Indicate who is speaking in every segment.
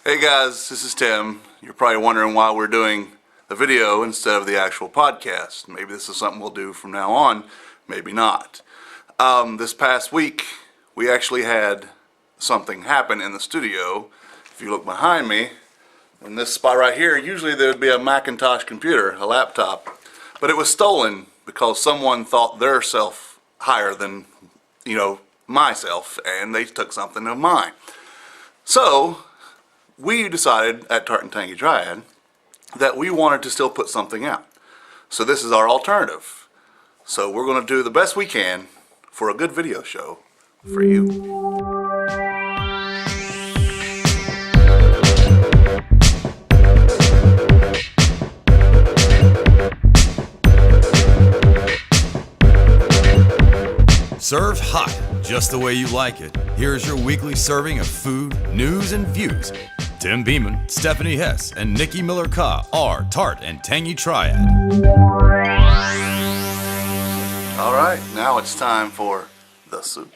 Speaker 1: Hey guys, this is Tim. You're probably wondering why we're doing the video instead of the actual podcast. Maybe this is something we'll do from now on, maybe not. This past week, we actually had something happen in the studio. If you look behind me, in this spot right here, usually there would be a Macintosh computer, a laptop, but it was stolen because someone thought their self higher than, myself, and they took something of mine. So, we decided at Tart Tangy Triad that we wanted to still put something out. So this is our alternative. So we're going to do the best we can for a good video show for you.
Speaker 2: Served hot, just the way you like it. Here's your weekly serving of food, news, and views. Tim Beeman, Stephanie Hess, and Nikki Miller-Ka are Tart and Tangy Triad.
Speaker 1: All right, now it's time for the soup.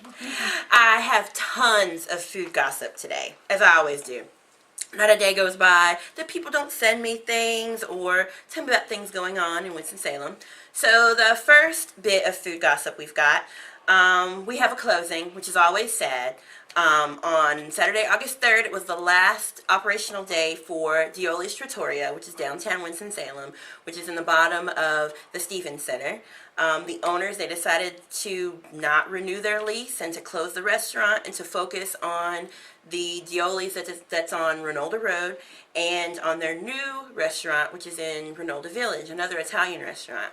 Speaker 3: I have tons of food gossip today, as I always do. Not a day goes by that people don't send me things or tell me about things going on in Winston-Salem. So the first bit of food gossip we've got, we have a closing, which is always sad. On Saturday, August 3rd, it was the last operational day for Dioli's Trattoria, which is downtown Winston-Salem, which is in the bottom of the Stevens Center. The owners, they decided to not renew their lease and to close the restaurant and to focus on the Dioli's that's on Ronalda Road and on their new restaurant, which is in Ronalda Village, another Italian restaurant.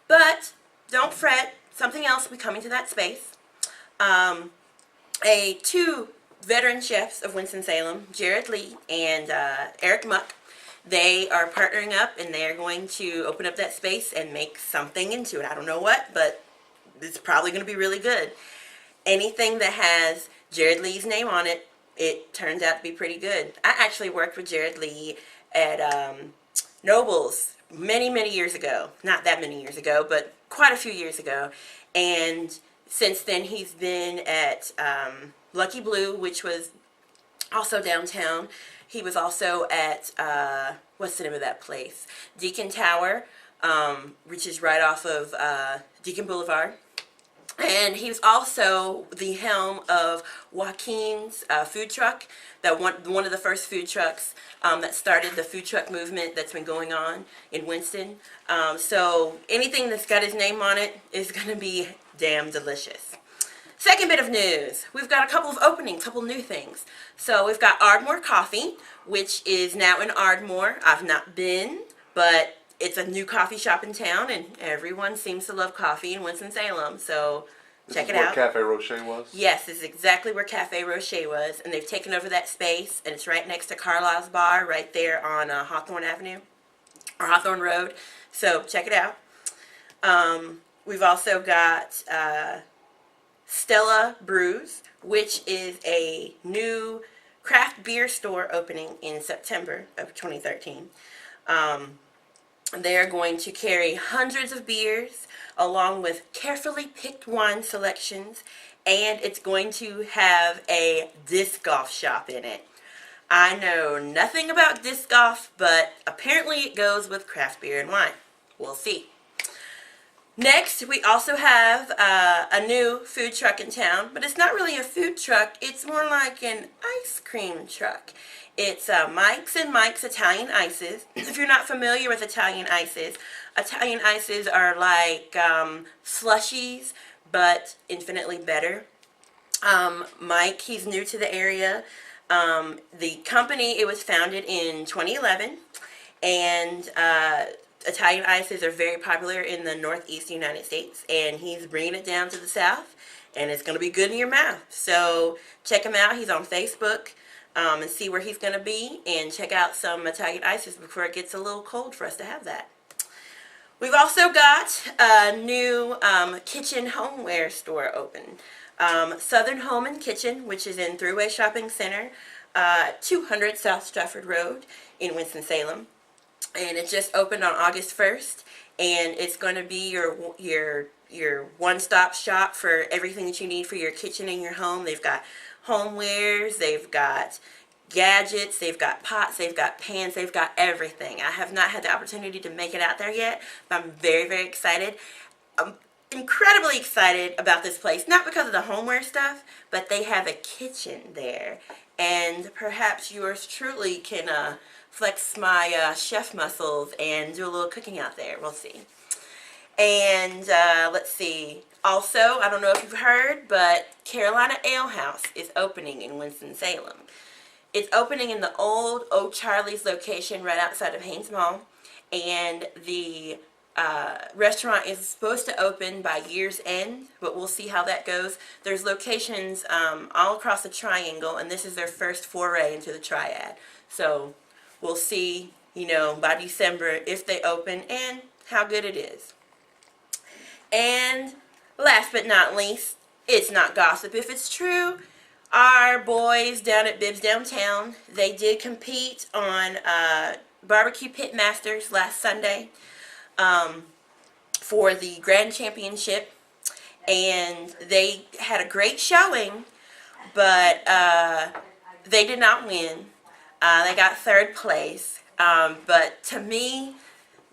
Speaker 3: But don't fret, something else will be coming to that space. Two veteran chefs of Winston-Salem, Jared Lee and Eric Muck, they are partnering up and they are going to open up that space and make something into it. I don't know what, but it's probably going to be really good. Anything that has Jared Lee's name on it, it turns out to be pretty good. I actually worked with Jared Lee at Noble's many years ago. Not that many years ago, but quite a few years ago. And since then, he's been at Lucky Blue, which was also downtown. He was also at, what's the name of that place? Deacon Tower, which is right off of Deacon Boulevard. And he was also the helm of Joaquin's food truck, one of the first food trucks that started the food truck movement that's been going on in Winston. So anything that's got his name on it is going to be damn delicious. Second bit of news, we've got a couple of openings, couple new things. So we've got Ardmore Coffee, which is now in Ardmore. I've not been, but it's a new coffee shop in town, and everyone seems to love coffee in Winston-Salem, so check it out.
Speaker 1: This is where Cafe Rocher was?
Speaker 3: Yes, this is exactly where Cafe Rocher was, and they've taken over that space, and it's right next to Carlisle's Bar, right there on Hawthorne Avenue, or Hawthorne Road, so check it out. We've also got Stella Brews, which is a new craft beer store opening in September of 2013. They are going to carry hundreds of beers along with carefully picked wine selections, and it's going to have a disc golf shop in it. I know nothing about disc golf, but apparently it goes with craft beer and wine. We'll see. Next, we also have a new food truck in town, but it's not really a food truck, it's more like an ice cream truck. It's Mike's and Mike's Italian Ices. If you're not familiar with Italian Ices are like slushies, but infinitely better. Mike, he's new to the area. The company, it was founded in 2011, and Italian Ices are very popular in the northeast United States, and he's bringing it down to the south, and it's going to be good in your mouth. So check him out. He's on Facebook, and see where he's going to be, and check out some Italian Ices before it gets a little cold for us to have that. We've also got a new kitchen homeware store open. Southern Home and Kitchen, which is in Thruway Shopping Center, 200 South Stratford Road in Winston-Salem. And it just opened on August 1st, and it's going to be your one-stop shop for everything that you need for your kitchen and your home. They've got homewares, they've got gadgets, they've got pots, they've got pans, they've got everything. I have not had the opportunity to make it out there yet, but I'm very, very excited. I'm incredibly excited about this place, not because of the homeware stuff, but they have a kitchen there, and perhaps yours truly can flex my chef muscles and do a little cooking out there. We'll see. And let's see. Also, I don't know if you've heard, but Carolina Ale House is opening in Winston-Salem. It's opening in the old O'Charlie's location right outside of Haynes Mall, and the restaurant is supposed to open by year's end, but we'll see how that goes. There's locations all across the triangle, and this is their first foray into the triad. So we'll see, you know, by December if they open and how good it is. And last but not least, it's not gossip if it's true. Our boys down at Bibbs Downtown, they did compete on Barbecue Pit Masters last Sunday for the Grand Championship, and they had a great showing, but they did not win. They got third place, but to me,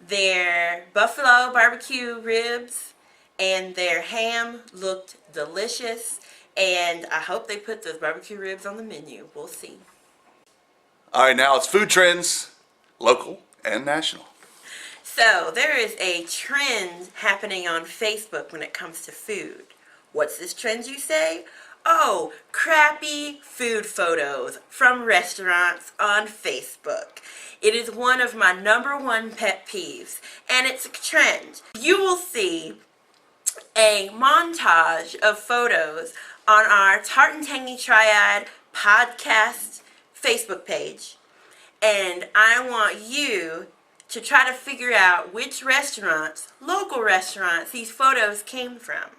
Speaker 3: their buffalo barbecue ribs and their ham looked delicious, and I hope they put those barbecue ribs on the menu. We'll see.
Speaker 1: All right, now it's food trends, local and national.
Speaker 3: So there is a trend happening on Facebook when it comes to food. What's this trend, you say? Oh, crappy food photos from restaurants on Facebook. It is one of my #1 pet peeves, and it's a trend. You will see a montage of photos on our Tart Tangy Triad podcast Facebook page, and I want you to try to figure out which restaurants, local restaurants, these photos came from.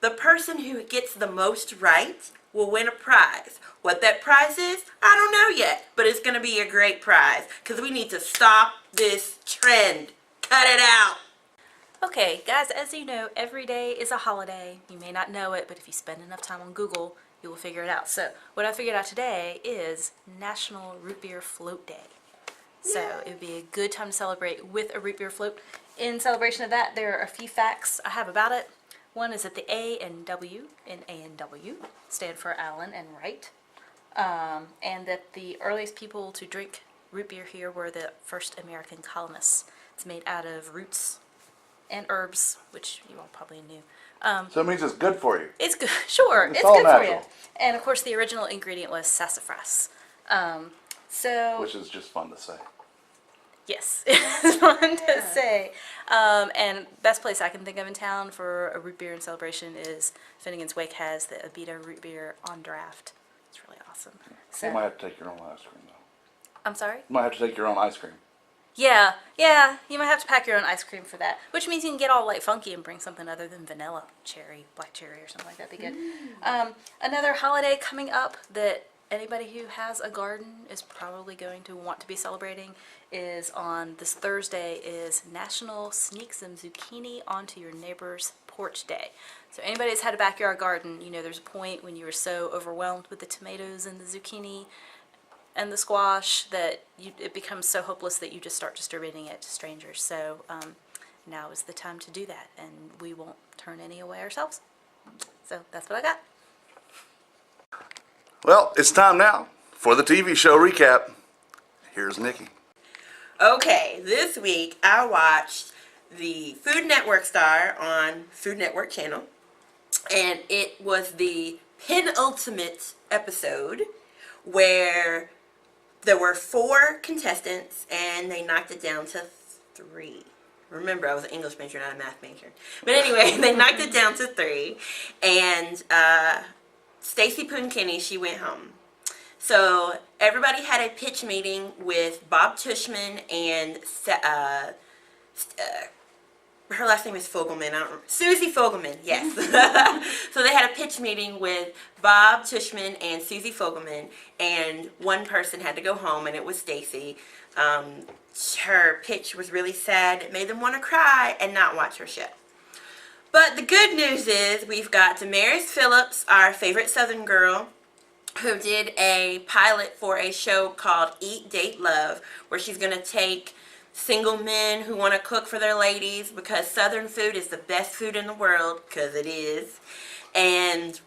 Speaker 3: The person who gets the most right will win a prize. What that prize is, I don't know yet, but it's going to be a great prize because we need to stop this trend. Cut it out.
Speaker 4: Okay, guys, as you know, every day is a holiday. You may not know it, but if you spend enough time on Google, you will figure it out. So what I figured out today is National Root Beer Float Day. So it would be a good time to celebrate with a root beer float. In celebration of that, there are a few facts I have about it. One is that the A and W in A&W stand for Allen and Wright, and that the earliest people to drink root beer here were the first American colonists. It's made out of roots and herbs, which you all probably knew.
Speaker 1: So it means it's good for you.
Speaker 4: It's good, sure, it's
Speaker 1: all
Speaker 4: good for
Speaker 1: natural.
Speaker 4: you. And of course, the original ingredient was sassafras.
Speaker 1: Which is just fun to say.
Speaker 4: Yes, it's fun to say. And best place I can think of in town for a root beer in celebration is Finnegan's Wake has the Abita root beer on draft. It's really awesome.
Speaker 1: You might have to take your own ice cream, though.
Speaker 4: I'm sorry?
Speaker 1: You might have to take your own ice cream.
Speaker 4: Yeah, you might have to pack your own ice cream for that, which means you can get all like funky and bring something other than vanilla, cherry, black cherry, or something like that. Be good. Another holiday coming up that anybody who has a garden is probably going to want to be celebrating is on this Thursday is National Sneak Some Zucchini Onto Your Neighbor's Porch Day. So anybody that's had a backyard garden, you know there's a point when you were so overwhelmed with the tomatoes and the zucchini and the squash that it becomes so hopeless that you just start distributing it to strangers. So now is the time to do that, and we won't turn any away ourselves. So that's what I got.
Speaker 1: Well, it's time now for the TV show recap. Here's Nikki.
Speaker 3: Okay, this week I watched the Food Network star on Food Network channel, and it was the penultimate episode where there were 4 contestants and they knocked it down to 3. Remember, I was an English major, not a math major. But anyway, they knocked it down to 3, and Stacey Poon-Kenny, she went home. So everybody had a pitch meeting with Bob Tushman and her last name is Fogelman. I don't remember. Susie Fogelman, yes. So they had a pitch meeting with Bob Tushman and Susie Fogelman, and one person had to go home, and it was Stacey. Her pitch was really sad. It made them want to cry and not watch her show. But the good news is we've got Damaris Phillips, our favorite Southern girl, who did a pilot for a show called Eat, Date, Love, where she's going to take single men who want to cook for their ladies, because Southern food is the best food in the world, because it is. And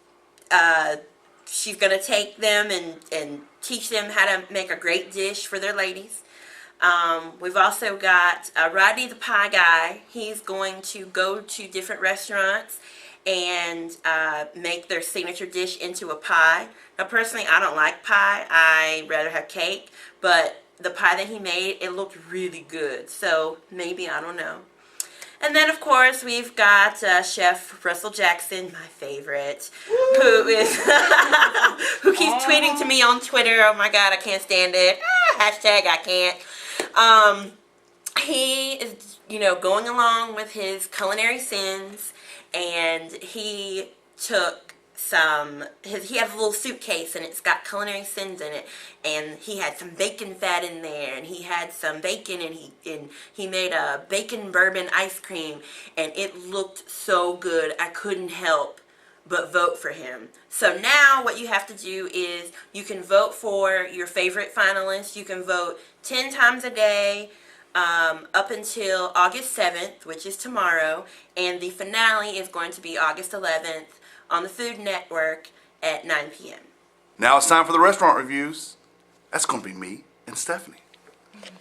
Speaker 3: she's going to take them and teach them how to make a great dish for their ladies. We've also got Rodney the Pie Guy. He's going to go to different restaurants and make their signature dish into a pie. Now, personally, I don't like pie. I rather have cake. But the pie that he made, it looked really good. So maybe, I don't know. And then, of course, we've got Chef Russell Jackson, my favorite, who is who keeps tweeting to me on Twitter. Oh my God, I can't stand it. Hashtag I can't. He is, going along with his culinary sins, and he took he had a little suitcase and it's got culinary sins in it, and he had some bacon fat in there, and he had some bacon, and he made a bacon bourbon ice cream, and it looked so good. I couldn't help but vote for him. So now what you have to do is you can vote for your favorite finalists. You can vote 10 times a day up until August 7th, which is tomorrow, and the finale is going to be August 11th on the Food Network at 9 p.m.
Speaker 1: Now it's time for the restaurant reviews. That's going to be me and Stephanie.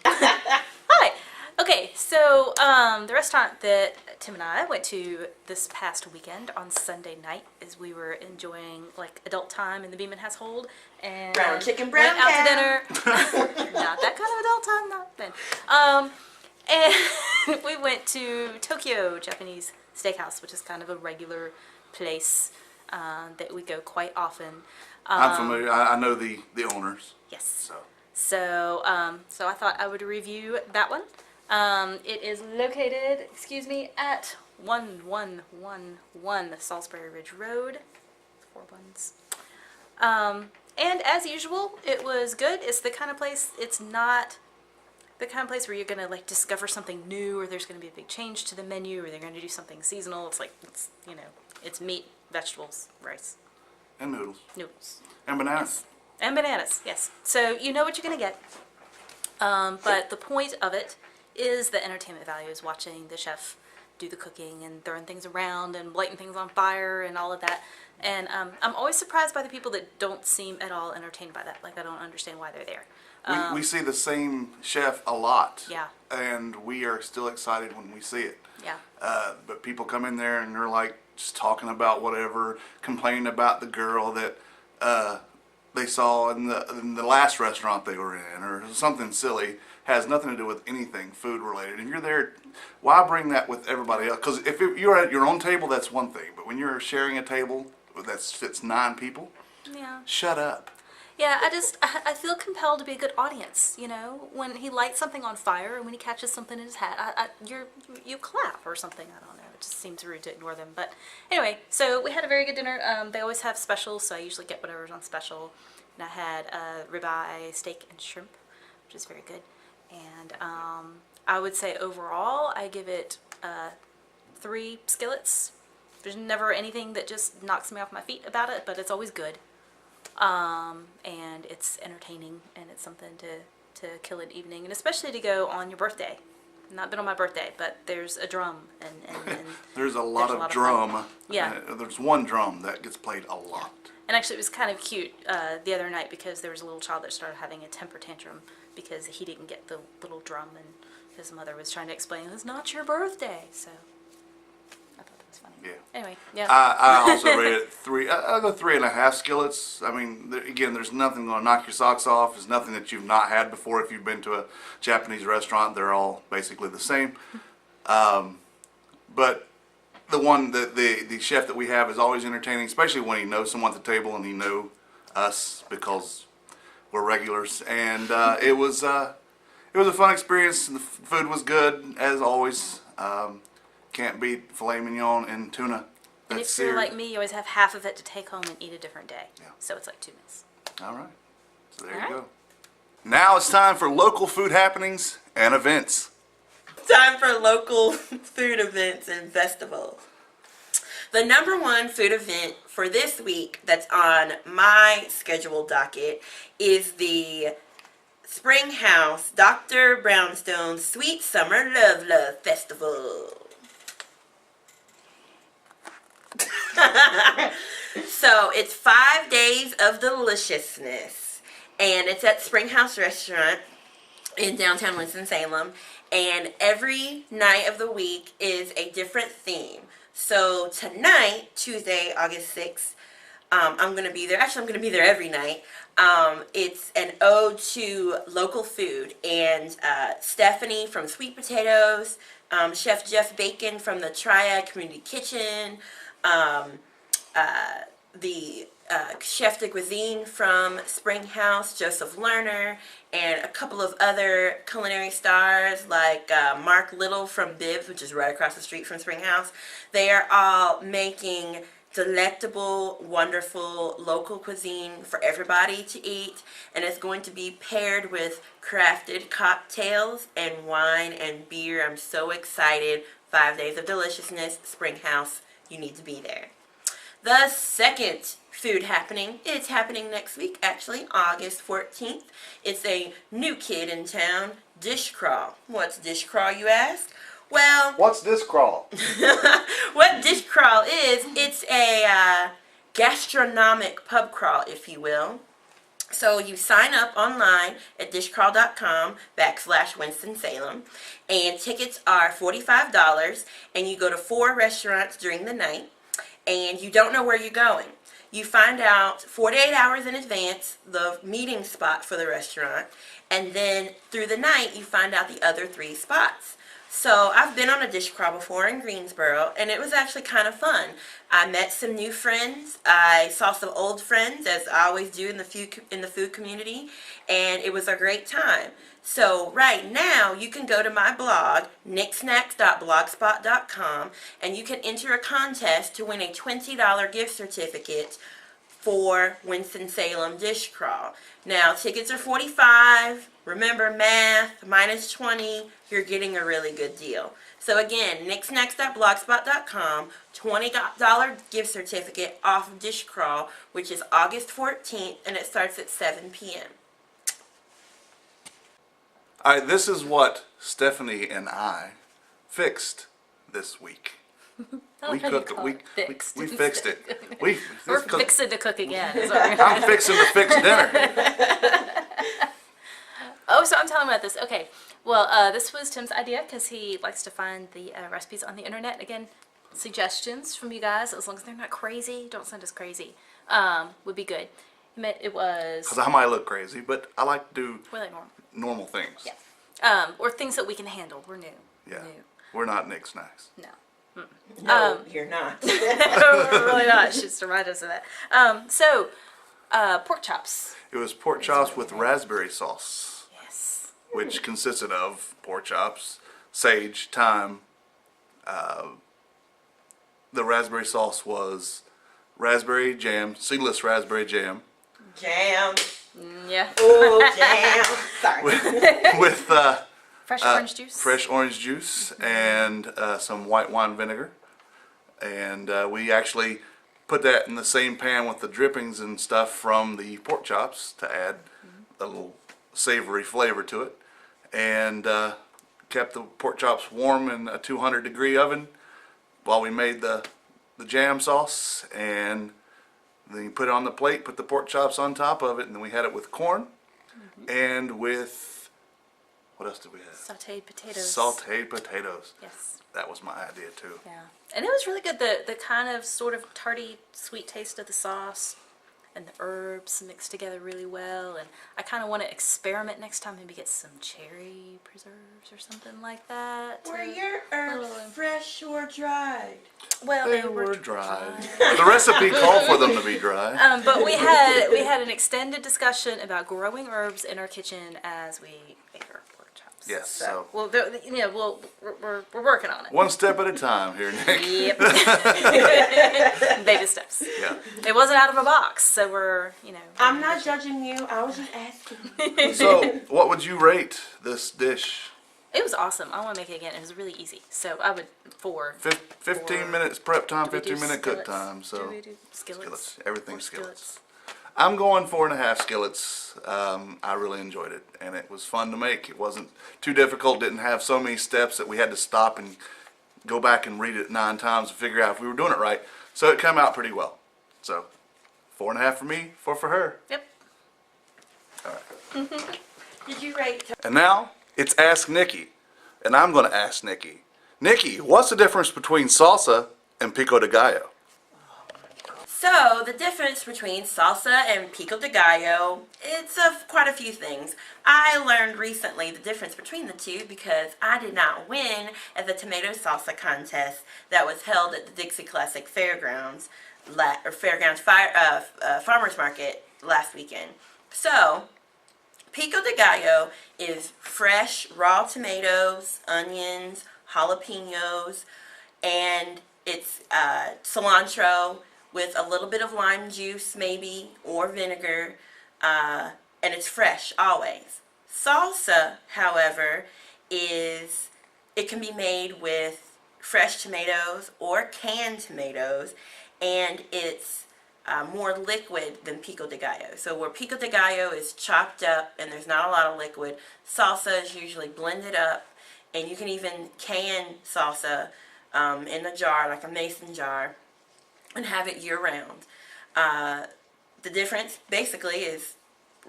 Speaker 4: Hi. Okay, so the restaurant that Tim and I went to this past weekend on Sunday night, as we were enjoying like adult time in the Beeman household, and
Speaker 3: Brown chicken, brown
Speaker 4: went out
Speaker 3: cow.
Speaker 4: to dinner. Not that kind of adult time, not then. And we went to Tokyo Japanese Steakhouse, which is kind of a regular place that we go quite often.
Speaker 1: I'm familiar. I know the owners.
Speaker 4: Yes.
Speaker 1: So
Speaker 4: So I thought I would review that one. It is located, at 1111 Salisbury Ridge Road. 4 buns. And as usual, it was good. It's the kind of place, it's not the kind of place where you're going to like discover something new, or there's going to be a big change to the menu, or they're going to do something seasonal. It's like, it's meat, vegetables, rice,
Speaker 1: and noodles. And bananas.
Speaker 4: And bananas, yes. So you know what you're going to get. But the point of it is the entertainment value, is watching the chef do the cooking and throwing things around and lighting things on fire and all of that. And I'm always surprised by the people that don't seem at all entertained by that. Like, I don't understand why they're there.
Speaker 1: We see the same chef a lot.
Speaker 4: Yeah.
Speaker 1: And we are still excited when we see it.
Speaker 4: Yeah.
Speaker 1: But people come in there and they're like just talking about whatever, complaining about the girl that they saw in the last restaurant they were in, or something silly. Has nothing to do with anything food related. If you're there, why bring that with everybody else? Because if you're at your own table, that's one thing. But when you're sharing a table that fits 9 people,
Speaker 4: Yeah.
Speaker 1: shut up.
Speaker 4: Yeah, I feel compelled to be a good audience, when he lights something on fire and when he catches something in his hat, you clap or something, I don't know. It just seems rude to ignore them. But anyway, so we had a very good dinner. They always have specials, so I usually get whatever's on special. And I had ribeye, steak, and shrimp, which is very good. And I would say overall, I give it 3 skillets. There's never anything that just knocks me off my feet about it, but it's always good. And it's entertaining, and it's something to kill an evening, and especially to go on your birthday. Not been on my birthday, but there's a drum, and
Speaker 1: There's a lot of drum.
Speaker 4: fun. Yeah.
Speaker 1: There's one drum that gets played a lot.
Speaker 4: And actually, it was kind of cute the other night, because there was a little child that started having a temper tantrum because he didn't get the little drum, and his mother was trying to explain, it's not your birthday. So I thought that was funny.
Speaker 1: Yeah.
Speaker 4: Anyway, yeah.
Speaker 1: I also rated 3.5 skillets. I mean, again, there's nothing going to knock your socks off. There's nothing that you've not had before. If you've been to a Japanese restaurant, they're all basically the same. But the one that the chef that we have is always entertaining, especially when he knows someone at the table and he knows us because we're regulars. And it was a fun experience. The food was good as always. Can't beat filet mignon and tuna.
Speaker 4: And
Speaker 1: That's
Speaker 4: if you're
Speaker 1: seared.
Speaker 4: like me, you always have half of it to take home and eat a different day.
Speaker 1: Yeah.
Speaker 4: So it's like 2 meals.
Speaker 1: All right. So there
Speaker 4: All
Speaker 1: you
Speaker 4: right.
Speaker 1: go. Now it's time for local food happenings and events.
Speaker 3: Time for local food events and festivals. The number one food event for this week that's on my scheduled docket is the Springhouse Dr. Brownstone's Sweet Summer Love Festival. So it's 5 days of deliciousness, and it's at Springhouse Restaurant in downtown Winston-Salem, and every night of the week is a different theme. So tonight, Tuesday, August 6th, I'm going to be there. Actually, I'm going to be there every night. It's an ode to local food, and Stephanie from Sweet Potatoes, Chef Jeff Bacon from the Triad Community Kitchen, the chef de cuisine from Springhouse, Joseph Lerner, and a couple of other culinary stars like Mark Little from Bibbs, which is right across the street from Springhouse. They are all making delectable, wonderful local cuisine for everybody to eat, and it's going to be paired with crafted cocktails and wine and beer. I'm so excited. 5 days of deliciousness, Springhouse. You need to be there. The second food happening is happening next week, actually, August 14th. It's a new kid in town, Dish Crawl. What's Dish Crawl, you ask? Well,
Speaker 1: What's this crawl?
Speaker 3: what Dish Crawl is, it's a gastronomic pub crawl, if you will. So you sign up online at dishcrawl.com/Winston-Salem, and tickets are $45, and you go to 4 restaurants during the night, and you don't know where you're going. You find out 48 hours in advance the meeting spot for the restaurant, and then through the night you find out the other 3 spots. So I've been on a dish crawl before in Greensboro, and it was actually kind of fun. I met some new friends. I saw some old friends, as I always do in the food community, and it was a great time. So right now you can go to my blog, nicksnacks.blogspot.com, and you can enter a contest to win a $20 gift certificate for Winston-Salem Dish Crawl. Now, tickets are $45. Remember, math, minus 20, you're getting a really good deal. So again, nicksnacks.blogspot.com, $20 gift certificate off of Dish Crawl, which is August 14th, and it starts at 7 p.m.
Speaker 1: All right, this is what Stephanie and I fixed this week. We cooked. We fixed it.
Speaker 4: We're fixing to cook again. Is what
Speaker 1: I'm fixing to fix dinner.
Speaker 4: Oh, so I'm telling about this. Okay. Well, this was Tim's idea because he likes to find the recipes on the internet. Again, suggestions from you guys, as long as they're not crazy, don't send us crazy, would be good. It was...
Speaker 1: Because I might look crazy, but I like to do
Speaker 4: We're like normal.
Speaker 1: normal things.
Speaker 4: Yeah. Or things that we can handle. We're new.
Speaker 1: Yeah.
Speaker 4: New.
Speaker 1: We're not Nick Snacks.
Speaker 4: No.
Speaker 3: No, you're not.
Speaker 4: We're really not. She just remind us of that. So, pork chops.
Speaker 1: It was pork chops with raspberry sauce,
Speaker 4: Yes.
Speaker 1: which consisted of pork chops, sage, thyme. The raspberry sauce was raspberry jam, seedless raspberry jam,
Speaker 3: Jam.
Speaker 4: Yeah.
Speaker 3: Oh, jam. Sorry.
Speaker 1: with
Speaker 4: Fresh orange juice.
Speaker 1: fresh orange juice and some white wine vinegar. And we actually put that in the same pan with the drippings and stuff from the pork chops to add a little savory flavor to it. And kept the pork chops warm in a 200-degree oven while we made the jam sauce. And then you put it on the plate, put the pork chops on top of it, and then we had it with corn and with, what else did we have?
Speaker 4: Sauteed potatoes.
Speaker 1: Sauteed potatoes.
Speaker 4: Yes.
Speaker 1: That was my idea too.
Speaker 4: Yeah. And it was really good. The kind of sort of tarty, sweet taste of the sauce and the herbs mixed together really well. And I kind of want to experiment next time, maybe get some cherry preserves or something like that.
Speaker 3: Were your herbs fresh or dried?
Speaker 4: Well,
Speaker 1: They were dry. The recipe called for them to be dry.
Speaker 4: But we had an extended discussion about growing herbs in our kitchen as we make our pork chops.
Speaker 1: Yes,
Speaker 4: So,
Speaker 1: so-
Speaker 4: well, we're working on it.
Speaker 1: One step at a time here, Nick.
Speaker 4: Yep. Baby steps.
Speaker 1: Yeah.
Speaker 4: It wasn't out of a box, so we're.
Speaker 3: I'm not judging you. I was just asking.
Speaker 1: So, what would you rate this dish?
Speaker 4: It was awesome. I want to make it again. It was really easy. So I would
Speaker 1: 15 minutes prep time,
Speaker 4: Do we do
Speaker 1: 15-minute cook
Speaker 4: skillets?
Speaker 1: time. So
Speaker 4: Do we do skillets?
Speaker 1: Everything's
Speaker 4: Or
Speaker 1: skillets. I'm going 4.5 skillets. I really enjoyed it, and it was fun to make. It wasn't too difficult. Didn't have so many steps that we had to stop and go back and read it 9 times to figure out if we were doing it right. So it came out pretty well. So 4.5 for me, 4 for her.
Speaker 4: Yep.
Speaker 1: All right.
Speaker 3: Did you rate?
Speaker 1: And now it's Ask Nikki, and I'm going to ask Nikki. Nikki, what's the difference between salsa and pico de gallo?
Speaker 3: So, the difference between salsa and pico de gallo, it's quite a few things. I learned recently the difference between the two because I did not win at the tomato salsa contest that was held at the Dixie Classic Fairgrounds, Farmers Market last weekend. So, pico de gallo is fresh, raw tomatoes, onions, jalapenos, and it's cilantro with a little bit of lime juice maybe, or vinegar, and it's fresh always. Salsa, however, it can be made with fresh tomatoes or canned tomatoes, and it's more liquid than pico de gallo. So where pico de gallo is chopped up and there's not a lot of liquid, salsa is usually blended up, and you can even can salsa in a jar, like a mason jar, and have it year-round. The difference basically is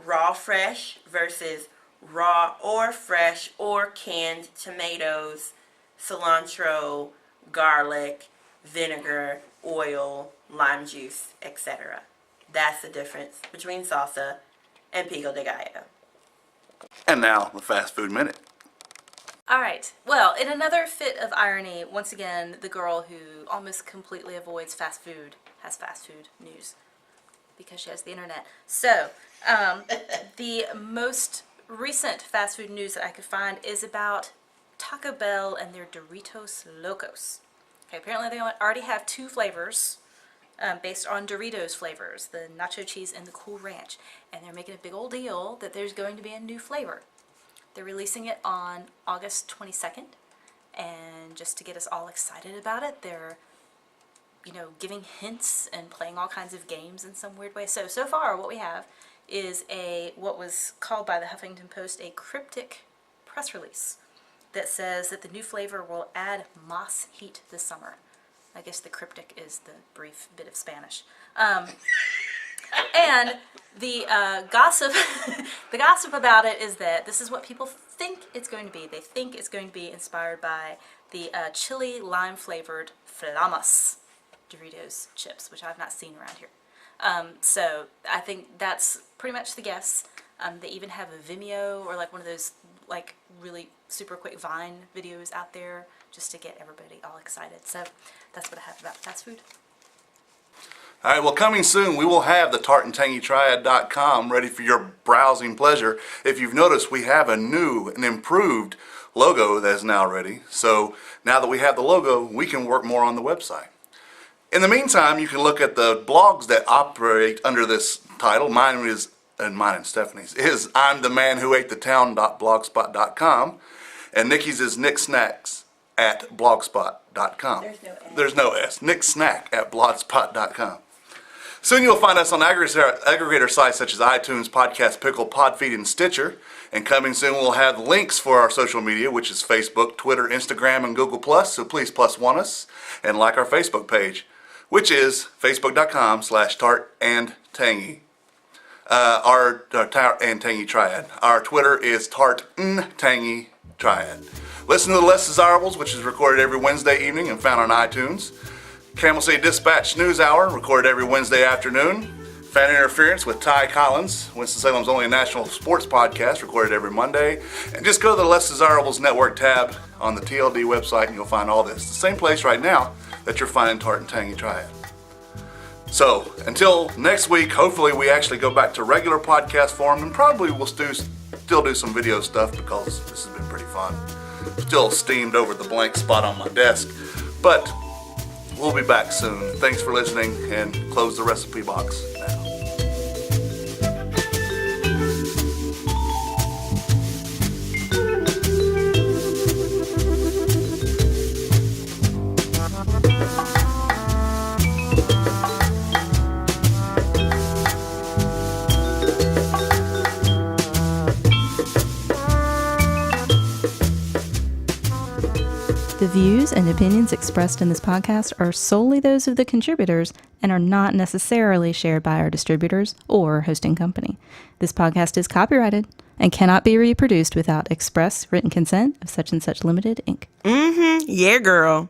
Speaker 3: raw fresh versus raw or fresh or canned tomatoes, cilantro, garlic, vinegar, oil, lime juice, etc. That's the difference between salsa and pico de gallo.
Speaker 1: And now the fast food minute.
Speaker 4: All right. Well, in another fit of irony, once again, the girl who almost completely avoids fast food has fast food news because she has the internet. So, the most recent fast food news that I could find is about Taco Bell and their Doritos Locos. Okay, apparently they already have 2 flavors based on Doritos flavors, the nacho cheese and the Cool Ranch. And they're making a big old deal that there's going to be a new flavor. They're releasing it on August 22nd, and just to get us all excited about it, they're, giving hints and playing all kinds of games in some weird way. So far what we have is what was called by the Huffington Post a cryptic press release that says that the new flavor will add moss heat this summer. I guess the cryptic is the brief bit of Spanish. And the gossip, the gossip about it is that this is what people think it's going to be. They think it's going to be inspired by the chili lime flavored Flamas Doritos chips, which I've not seen around here. So I think that's pretty much the guess. They even have a Vimeo or like one of those like really super quick Vine videos out there just to get everybody all excited. So that's what I have about fast food.
Speaker 1: All right, well, coming soon, we will have the tartandtangytriad.com ready for your browsing pleasure. If you've noticed, we have a new and improved logo that is now ready. So now that we have the logo, we can work more on the website. In the meantime, you can look at the blogs that operate under this title. Mine and Stephanie's is I'm the Man Who Ate the Town.blogspot.com, and Nikki's is Nicksnacks at blogspot.com. There's no S. Nicksnack at blogspot.com. Soon you'll find us on aggregator sites such as iTunes, Podcast Pickle, Podfeed, and Stitcher. And coming soon we'll have links for our social media, which is Facebook, Twitter, Instagram, and Google+. So please +1 us and like our Facebook page, which is facebook.com/tartandtangy. Our Tart and Tangy Triad. Our Twitter is Tart Tangy Triad. Listen to The Less Desirables, which is recorded every Wednesday evening and found on iTunes. Camel City Dispatch News Hour, recorded every Wednesday afternoon. Fan Interference with Ty Collins, Winston-Salem's only national sports podcast, recorded every Monday. And just go to the Less Desirables Network tab on the TLD website and you'll find all this. The same place right now that you're finding Tart and Tangy Triad. So, until next week, hopefully we actually go back to regular podcast form, and probably we'll still do some video stuff because this has been pretty fun. Still steamed over the blank spot on my desk, but we'll be back soon. Thanks for listening, and close the recipe box now.
Speaker 5: The views and opinions expressed in this podcast are solely those of the contributors and are not necessarily shared by our distributors or hosting company. This podcast is copyrighted and cannot be reproduced without express written consent of such and such Limited, Inc.
Speaker 6: Yeah, girl.